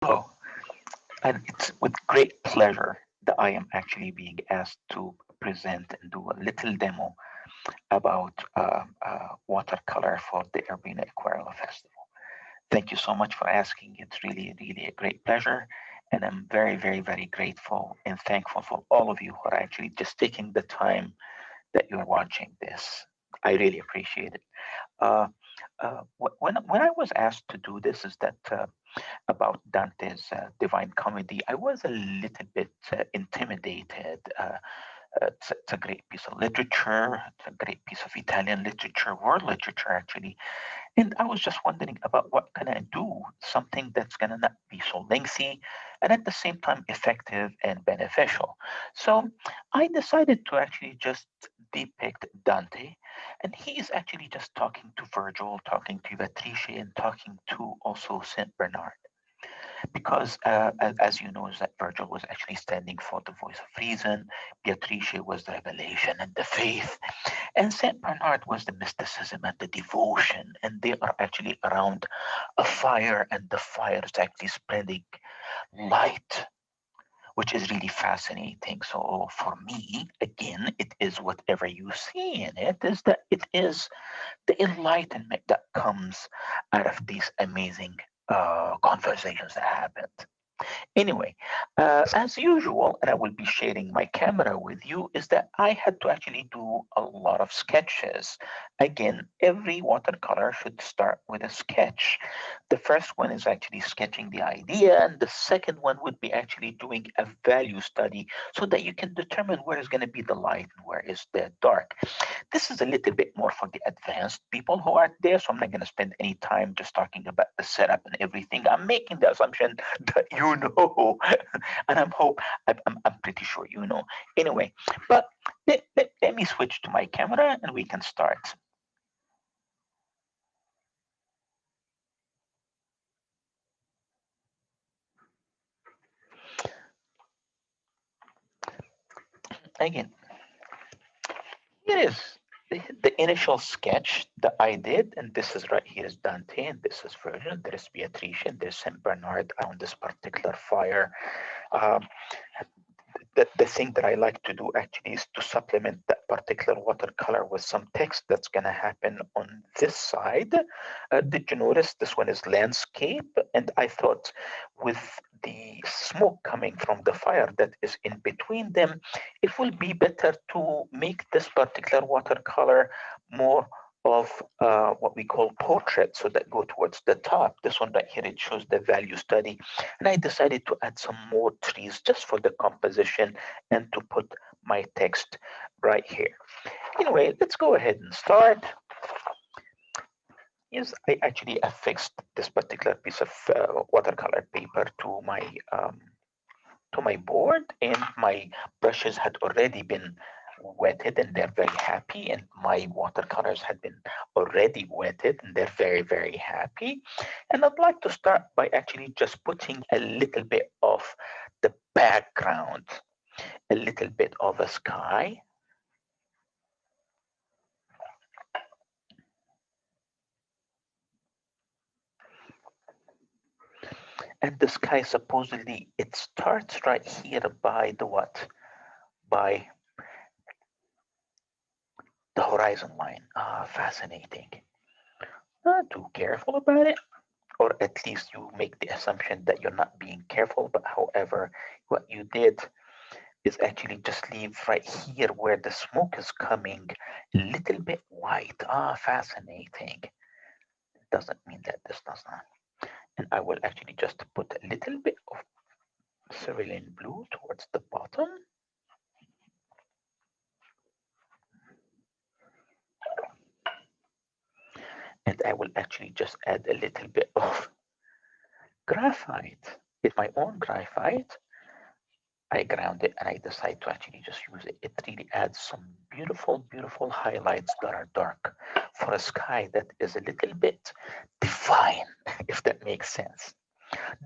Hello, and it's with great pleasure that I am actually being asked to present and do a little demo about watercolor for the UrbinoInAcquarello Festival. Thank you so much for asking. It's really, really a great pleasure, and I'm very, very, very grateful and thankful for all of you who are actually just taking the time that you're watching this. I really appreciate it. Uh, when I was asked to do this, is that about Dante's Divine Comedy, I was a little bit intimidated. It's a great piece of literature. It's a great piece of Italian literature, world literature, actually. And I was just wondering about what can I do, something that's gonna not be so lengthy and at the same time effective and beneficial. So I decided to actually just depict Dante, and he is actually just talking to Virgil, talking to Beatrice, and talking to also Saint Bernard because as you know is that Virgil was actually standing for the voice of reason, Beatrice was the revelation and the faith, and Saint Bernard was the mysticism and the devotion, and they are actually around a fire, and the fire is actually spreading light, which is really fascinating. So for me, again, it is whatever you see in it is that it is the enlightenment that comes out of these amazing conversations that happened. Anyway, as usual, and I will be sharing my camera with you, is that I had to actually do a lot of sketches. Again, every watercolor should start with a sketch. The first one is actually sketching the idea, and the second one would be actually doing a value study so that you can determine where is going to be the light and where is the dark. This is a little bit more for the advanced people who are there, so I'm not going to spend any time just talking about the setup and everything. I'm making the assumption that you know, and I'm pretty sure you know. Anyway, but let me switch to my camera and we can start. Again, here is the initial sketch that I did, and this is right here is Dante, and this is Virgil, there is Beatrice, and there's Saint Bernard on this particular fire. Um, the thing that I like to do actually is to supplement that particular watercolor with some text that's going to happen on this side. Did you notice this one is landscape? And I thought with the smoke coming from the fire that is in between them, it will be better to make this particular watercolor more of what we call portrait, so that go towards the top. This one right here, it shows the value study, and I decided to add some more trees just for the composition and to put my text right here. Anyway, let's go ahead and start. Yes, I actually affixed this particular piece of watercolor paper to my board, and my brushes had already been wetted and they're very happy, and my watercolors had been already wetted and they're very, very happy. And I'd like to start by actually just putting a little bit of the background, a little bit of a sky. And the sky, supposedly it starts right here by the what, by the horizon line. Fascinating. Not too careful about it, or at least you make the assumption that you're not being careful. But however, what you did is actually just leave right here where the smoke is coming a little bit white. Fascinating. It doesn't mean that this does not. And I will actually just put a little bit of cerulean blue towards the bottom. And I will actually just add a little bit of graphite. It's my own graphite. I ground it and I decide to actually just use it. It really adds some beautiful, beautiful highlights that are dark for a sky that is a little bit divine, if that makes sense.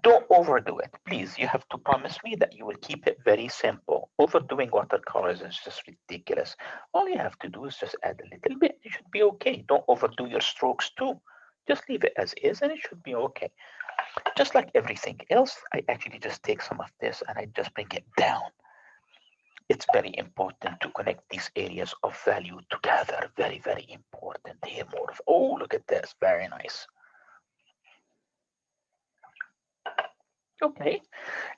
Don't overdo it, please. You have to promise me that you will keep it very simple. Overdoing watercolors is just ridiculous. All you have to do is just add a little bit. You should be okay. Don't overdo your strokes too. Just leave it as is and it should be okay. Just like everything else, I actually just take some of this and I just bring it down. It's very important to connect these areas of value together. Very, very important. Here more of, oh, look at this, very nice. Okay,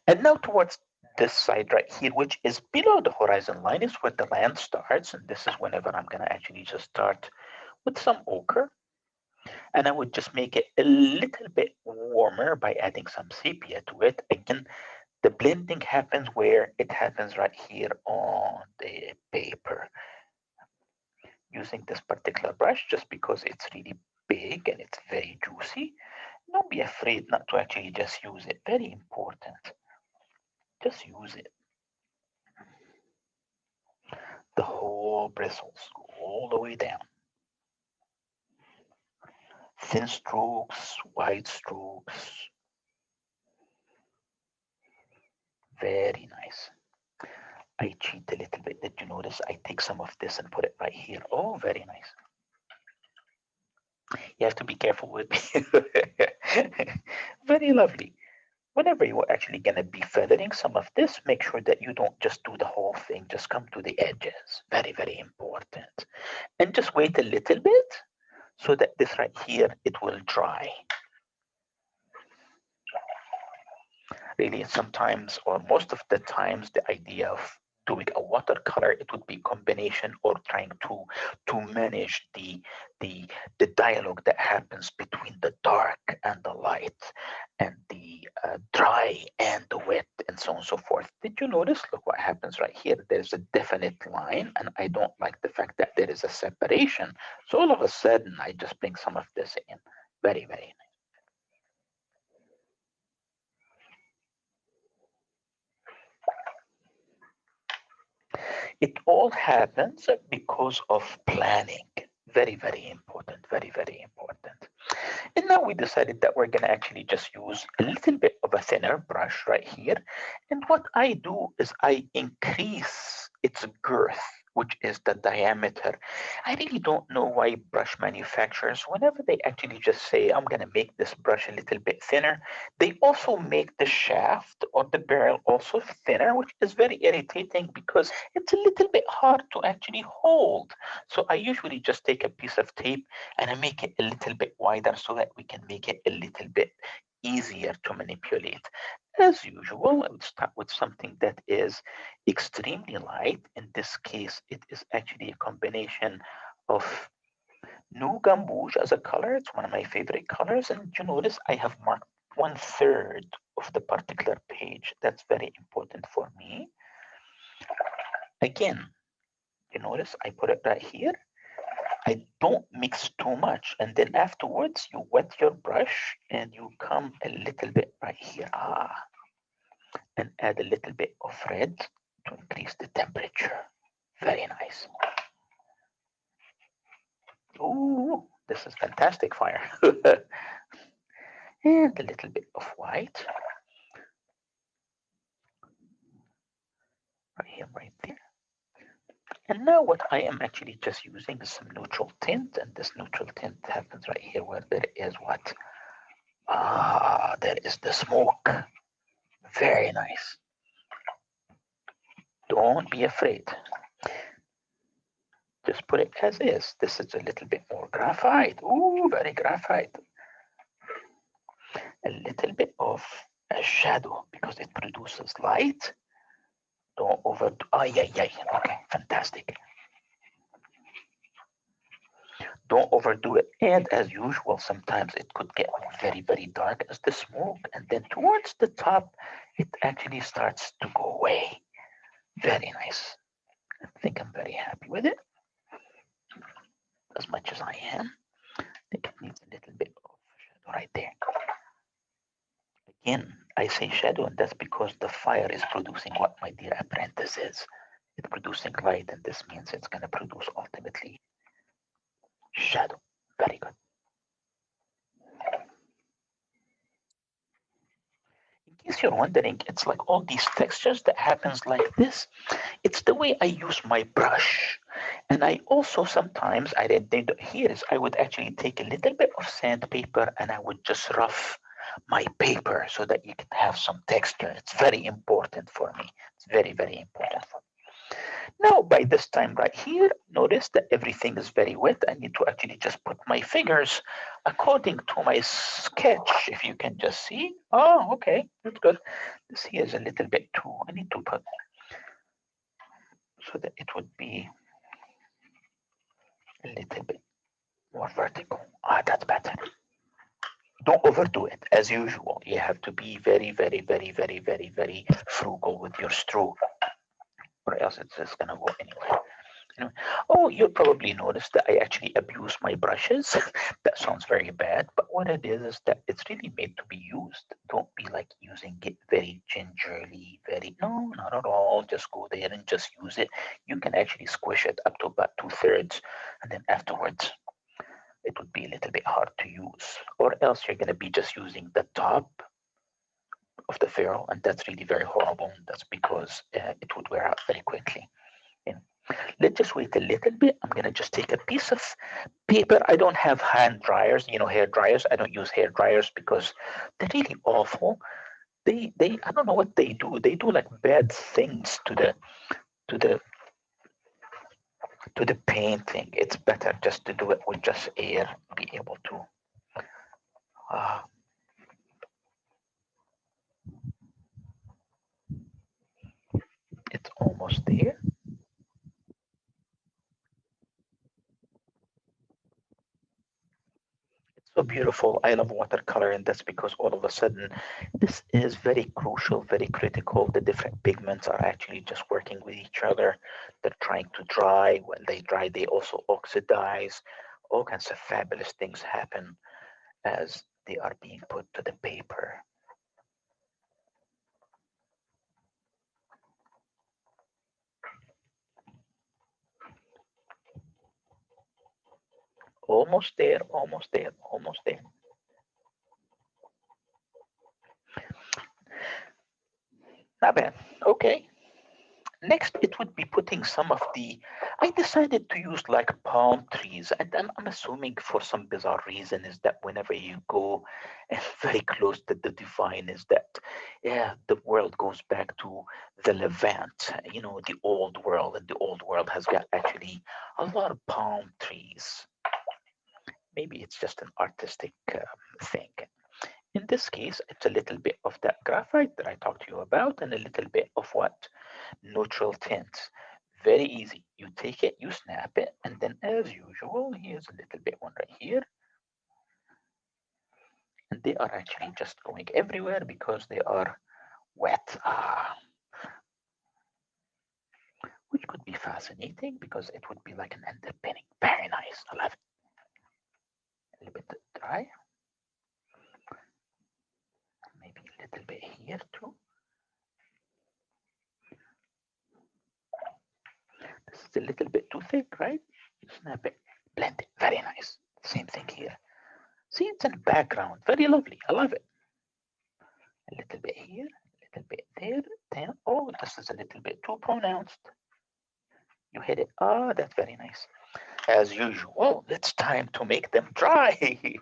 and now towards this side right here, which is below the horizon line, is where the land starts. And this is whenever I'm gonna actually just start with some ochre. And I would just make it a little bit warmer by adding some sepia to it. Again, the blending happens where it happens right here on the paper. Using this particular brush just because it's really big and it's very juicy. Don't be afraid not to actually just use it. Very important. Just use it. The whole bristles all the way down. Thin strokes, wide strokes. Very nice. I cheat a little bit. Did you notice? I take some of this and put it right here. Oh, very nice. You have to be careful with me. Very lovely. Whenever you're actually going to be feathering some of this, make sure that you don't just do the whole thing. Just come to the edges. Very, very important. And just wait a little bit so that this right here, it will dry. Really, sometimes or most of the times, the idea of doing a watercolor, it would be combination or trying to manage the dialogue that happens between the dark and the light and the dry and the wet and so on and so forth. Did you notice? Look what happens right here. There's a definite line, and I don't like the fact that there is a separation. So all of a sudden, I just bring some of this in. Very, very nice. It all happens because of planning. Very, very important. Very, very important. And now we decided that we're going to actually just use a little bit of a thinner brush right here. And what I do is I increase its girth, which is the diameter. I really don't know why brush manufacturers, whenever they actually just say, I'm going to make this brush a little bit thinner, they also make the shaft or the barrel also thinner, which is very irritating because it's a little bit hard to actually hold. So I usually just take a piece of tape and I make it a little bit wider so that we can make it a little bit easier to manipulate. As usual, I would start with something that is extremely light. In this case, it is actually a combination of new gamboge as a color. It's one of my favorite colors. And you notice I have marked 1/3 of the particular page. That's very important for me. Again, you notice I put it right here. I don't mix too much. And then afterwards, you wet your brush and you come a little bit right here. And add a little bit of red to increase the temperature. Very nice. Ooh, this is fantastic fire. And a little bit of white. Right here, right there. And now what I am actually just using is some neutral tint. And this neutral tint happens right here where there is what? There is the smoke. Very nice. Don't be afraid. Just put it as is. This is a little bit more graphite. Ooh, very graphite. A little bit of a shadow because it produces light. Don't overdo. Yeah. Okay, fantastic. Don't overdo it. And as usual, sometimes it could get very, very dark as the smoke. And then towards the top, it actually starts to go away. Very nice. I think I'm very happy with it. As much as I am. I think it needs a little bit of shadow right there. Again, I say shadow, and that's because the fire is producing what my dear apprentice is. It's producing light, and this means it's going to produce ultimately shadow. Very good. In case you're wondering, it's like all these textures that happens like this. It's the way I use my brush. And I also sometimes, I did here is I would actually take a little bit of sandpaper and I would just rough my paper so that you can have some texture. It's very important for me. It's very, very important for me. Now, by this time right here, notice that everything is very wet. I need to actually just put my fingers according to my sketch. If you can just see. Oh, okay, that's good. This here is a little bit too. I need to put so that it would be a little bit more vertical. Ah, that's better. Don't overdo it. As usual, you have to be very, very, very, very, very, very frugal with your stroke, or else it's just gonna go anywhere. Anyway, oh, you'll probably notice that I actually abuse my brushes. That sounds very bad, but what it is that it's really made to be used. Don't be like using it very gingerly, very, no, not at all. Just go there and just use it. You can actually squish it up to about 2/3, and then afterwards, it would be a little bit hard to use. Or else you're going to be just using the top of the ferrule, and that's really very horrible. That's because it would wear out very quickly. And let's just wait a little bit. I'm gonna just take a piece of paper. I don't have hand dryers, hair dryers. I don't use hair dryers because they're really awful. They I don't know what they do. They do like bad things to the to the painting. It's better just to do it with just air. Be able to. Uh, it's almost there. So beautiful. I love watercolor, and that's because all of a sudden, this is very crucial, very critical. The different pigments are actually just working with each other. They're trying to dry. When they dry, they also oxidize. All kinds of fabulous things happen as they are being put to the paper. Almost there, almost there, almost there. Not bad. Okay. Next, it would be putting some of the. I decided to use like palm trees, and I'm assuming for some bizarre reason is that whenever you go very close to the divine, is that yeah, the world goes back to the Levant, the old world, and the old world has got actually a lot of palm trees. Maybe it's just an artistic thing. In this case, it's a little bit of that graphite that I talked to you about and a little bit of what? Neutral tints. Very easy. You take it, you snap it, and then as usual, here's a little bit one right here. And they are actually just going everywhere because they are wet. Which could be fascinating because it would be like an underpinning. Very nice. I love it. A little bit dry. Maybe a little bit here too. This is a little bit too thick, right? Snap it, blend it. Very nice. Same thing here. See, it's in the background. Very lovely. I love it. A little bit here, a little bit there. Then, oh, this is a little bit too pronounced. You hit it. Ah, that's very nice. As usual, it's time to make them dry.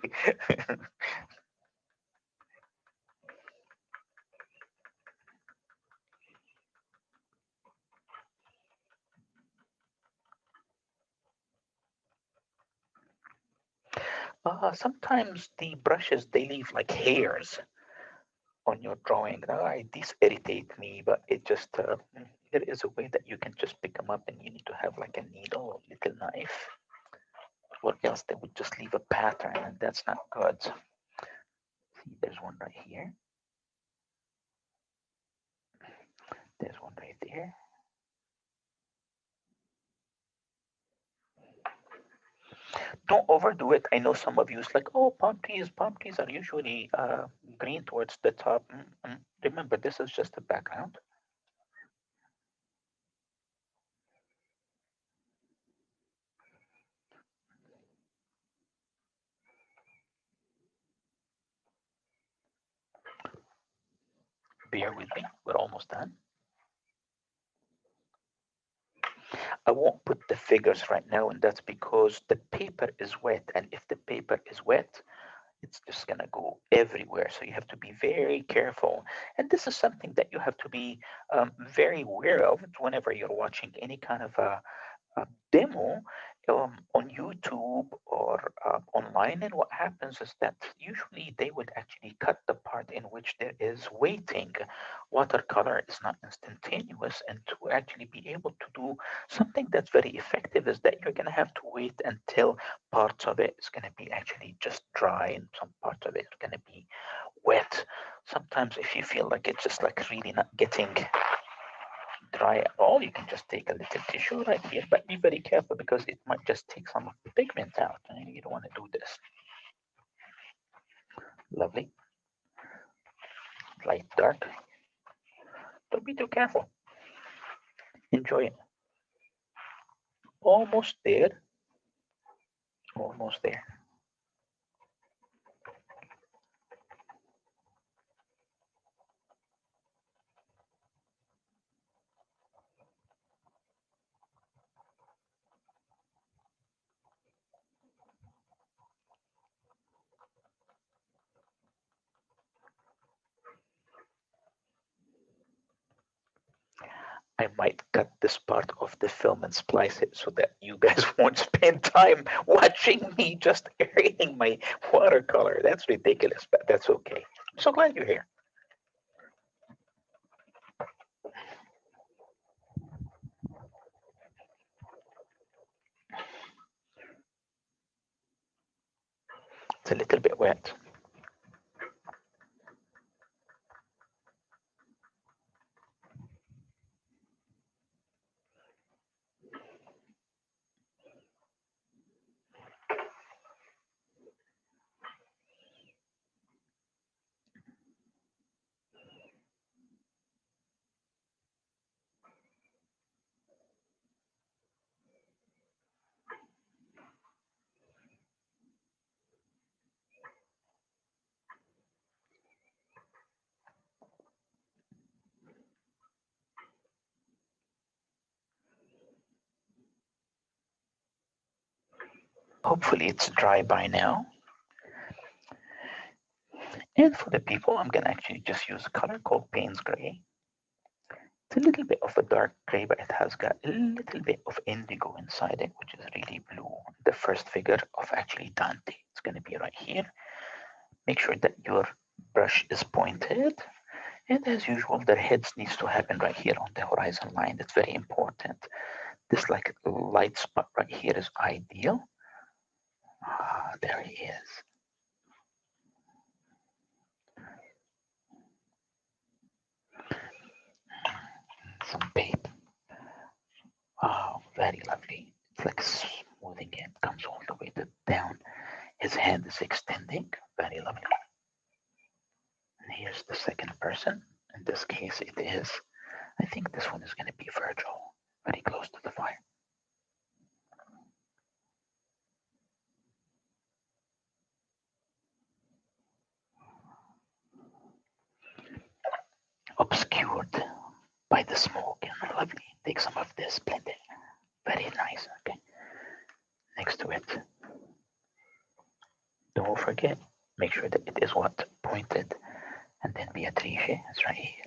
Sometimes the brushes, they leave like hairs on your drawing. These irritate me, but it just, there is a way that you can just pick them up and you need to have like a needle or little knife. Or else they would just leave a pattern and that's not good. See, there's one right here. There's one right there. Don't overdo it. I know some of you is like, oh, palm trees are usually green towards the top. Remember, this is just a background. Bear with me. We're almost done. I won't put the figures right now, and that's because the paper is wet. And if the paper is wet, it's just gonna go everywhere. So you have to be very careful. And this is something that you have to be very aware of whenever you're watching any kind of a demo on YouTube or online. And what happens is that usually they would actually cut the part in which there is waiting. Watercolor is not instantaneous, and to actually be able to do something that's very effective is that you're going to have to wait until parts of it is going to be actually just dry and some parts of it are going to be wet. Sometimes if you feel like it's just like really not getting dry at all, you can just take a little tissue right here, but be very careful because it might just take some of the pigment out, and you don't want to do this. Lovely. Light, dark. Don't be too careful. Enjoy it. Almost there. Almost there. I might cut this part of the film and splice it so that you guys won't spend time watching me just aerating my watercolor. That's ridiculous, but that's okay. I'm so glad you're here. It's a little bit wet. Hopefully it's dry by now. And for the people, I'm going to actually just use a color called Payne's Gray. It's a little bit of a dark gray, but it has got a little bit of indigo inside it, which is really blue. The first figure of actually Dante. It's going to be right here. Make sure that your brush is pointed. And as usual, the heads needs to happen right here on the horizon line. That's very important. This like light spot right here is ideal. Ah, there he is. Some paint. Oh, very lovely. It's like smoothing it, comes all the way down. His hand is extending, very lovely. And here's the second person. In this case, it is, I think this one is going to be Virgil, very close to the fire. Obscured by the smoke, and lovely. Take some of this, blend it. Very nice, okay. Next to it, don't forget, make sure that it is what pointed, and then Beatrice is right here.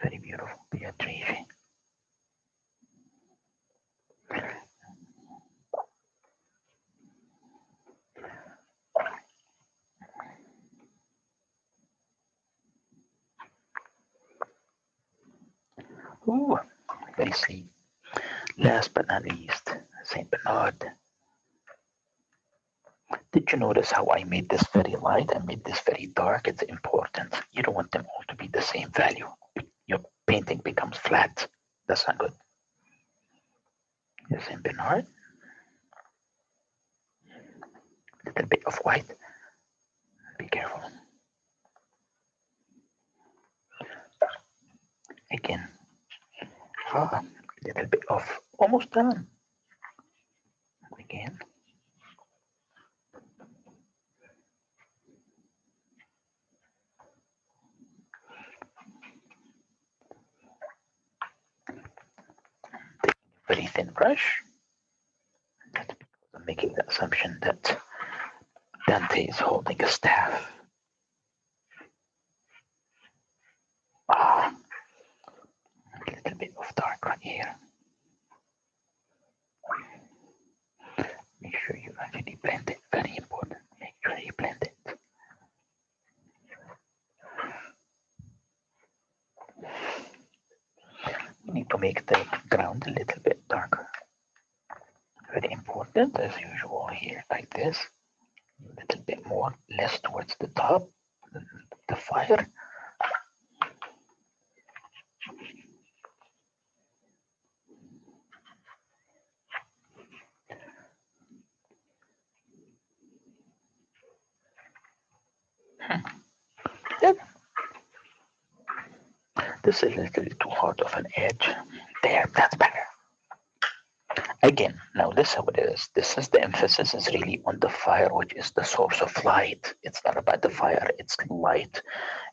Very beautiful, Beatrice. Ooh, very sweet. Last but not least, Saint Bernard. Did you notice how I made this very light? I made this very dark. It's important. You don't want them all to be the same value. Your painting becomes flat. That's not good. Here's Saint Bernard. A little bit of white. Be careful. Again. A little bit of almost done. Again. Very thin brush. That's because I'm making the assumption that Dante is holding a staff. Ah, a little bit of dark right here. Make sure you actually blend it. Very important. Make sure you blend it. You need to make the ground a little bit darker. Very important, as usual here, like this. A little bit more, less towards the top, the fire. Yep. This is a little too hard of an edge. There, that's better. Again, now this is how it is. This is the emphasis is really on the fire, which is the source of light. It's not about the fire, it's light.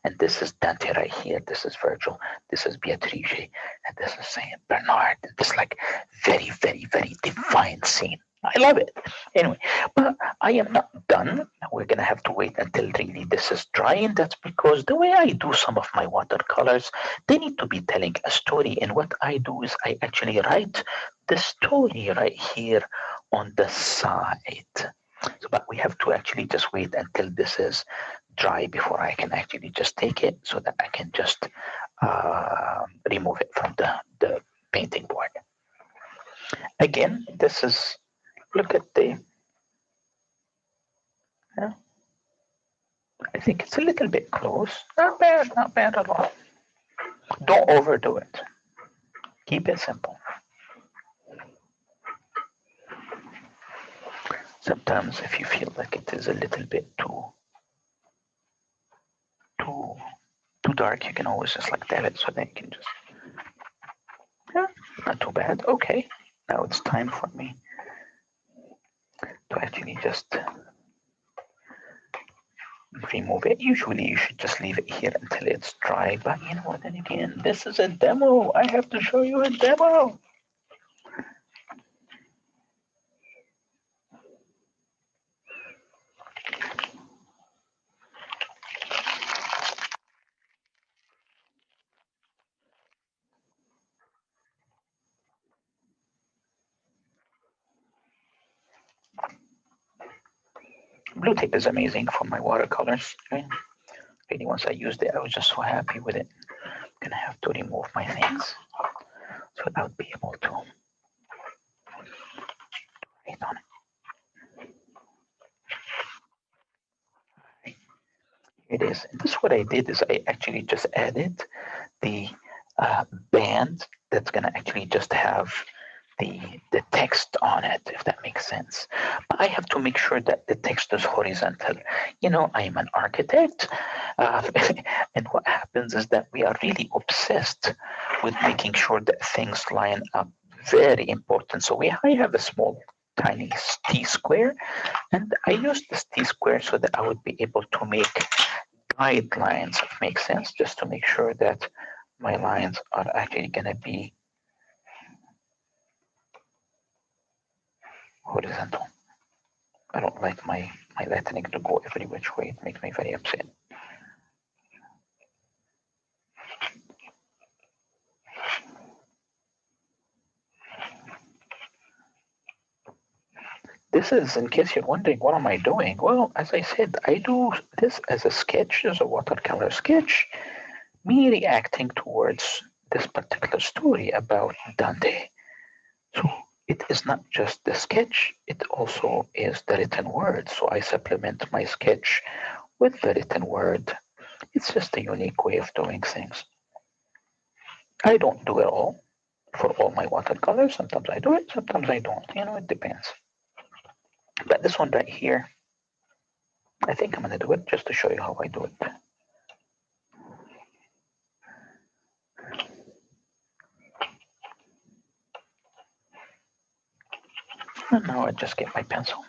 And this is Dante right here. This is Virgil. This is Beatrice. And this is Saint Bernard. This like very, very, very divine scene. I love it. Anyway, but I am not done. We're going to have to wait until really this is drying. That's because the way I do some of my watercolors, they need to be telling a story. And what I do is I actually write the story right here on the side. So, but we have to actually just wait until this is dry before I can actually just take it so that I can just remove it from the painting board. Again, this is, look at the, yeah, I think it's a little bit close. Not bad at all. Don't overdo it. Keep it simple. Sometimes if you feel like it is a little bit too dark, you can always just like dab it so that you can just, yeah, not too bad. Okay, now it's time for me to actually just remove it. Usually you should just leave it here until it's dry, but you know what, then again, this is a demo. I have to show you a demo. Blue tape is amazing for my watercolors. Okay? Really, once I used it, I was just so happy with it. I'm gonna have to remove my things so I would be able to write on it. Right. Here it is. And this what I did is I actually just added the band that's gonna actually just have the text on it, if that makes sense. But I have to make sure that the text is horizontal. You know, I am an architect, and what happens is that we are really obsessed with making sure that things line up. Very important. So I have a small, tiny T-square, and I use this T-square so that I would be able to make guidelines, if makes sense, just to make sure that my lines are actually going to be horizontal. I don't like my lettering to go every which way. It makes me very upset. This is, in case you're wondering, what am I doing? Well, as I said, I do this as a sketch, as a watercolor sketch, me reacting towards this particular story about Dante. So it is not just the sketch, it also is the written word. So I supplement my sketch with the written word. It's just a unique way of doing things. I don't do it all for all my watercolors. Sometimes I do it, sometimes I don't. You know, it depends. But this one right here, I think I'm going to do it just to show you how I do it. And now I just get my pencil.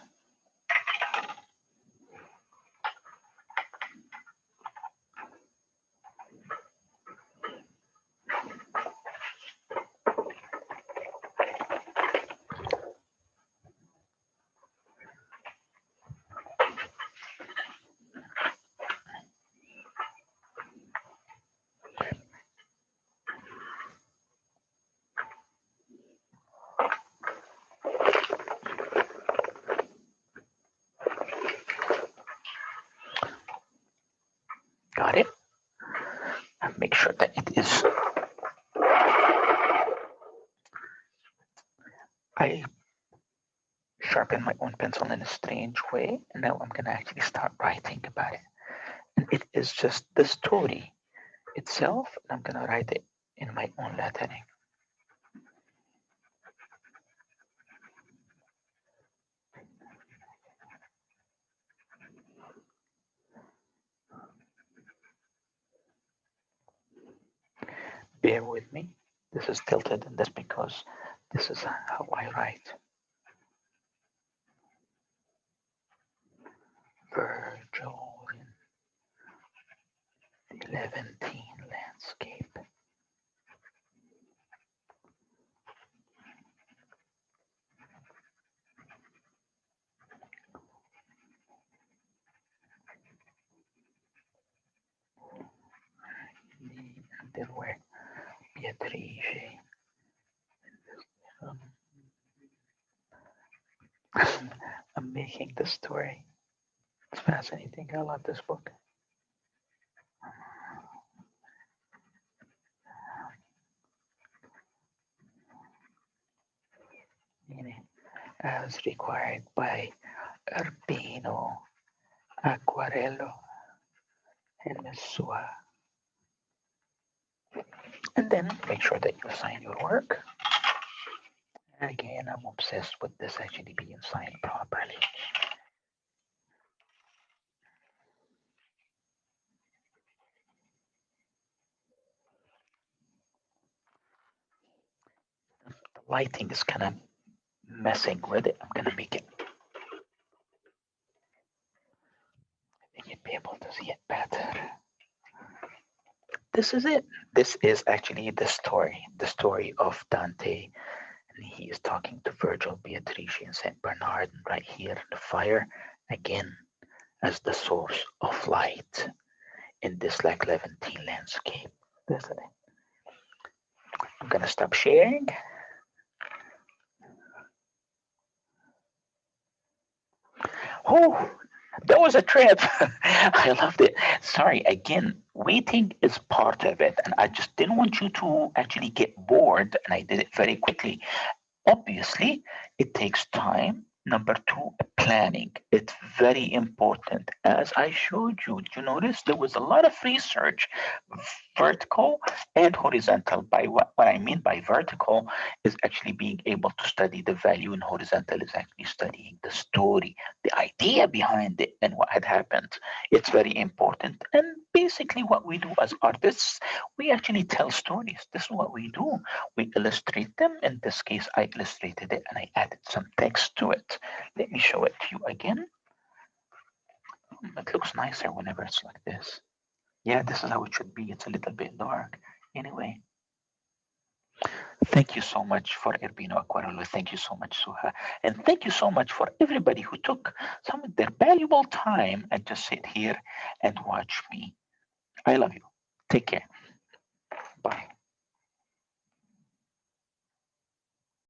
make sure that it is. I sharpen my own pencil in a strange way, and now I'm gonna actually start writing about it. And it is just the story itself, and I'm gonna write it in my own lettering. Bear with me. This is tilted, and that's because this is how I write. Virgil in the Levantine landscape. And then where Beatrice. I'm making the story. It's fascinating. I love this book. As required by UrbinoInAcquarello and Messua. And then make sure that you sign your work. And again, I'm obsessed with this actually being signed properly. The lighting is kind of messing with it. I'm gonna make it. I think you'd be able to see it better. This is it. This is actually the story of Dante. And he is talking to Virgil, Beatrice, and Saint Bernard, and right here in the fire, again, as the source of light in this like Levantine landscape. This is it. I'm gonna stop sharing. Oh, that was a trip. I loved it. Sorry, again, waiting is part of it. And I just didn't want you to actually get bored. And I did it very quickly. Obviously, it takes time. Number two, planning. It's very important. As I showed you, you notice there was a lot of research, vertical and horizontal. By what I mean by vertical is actually being able to study the value, and horizontal is actually studying the story, the idea behind it, and what had happened. It's very important. And basically, what we do as artists, we actually tell stories. This is what we do. We illustrate them. In this case, I illustrated it and I added some text to it. Let me show it to you again. It looks nicer whenever it's like this. Yeah, this is how it should be. It's a little bit dark. Anyway, thank you so much for UrbinoInAcquarello. Thank you so much, Suha. And thank you so much for everybody who took some of their valuable time and just sit here and watch me. I love you. Take care. Bye.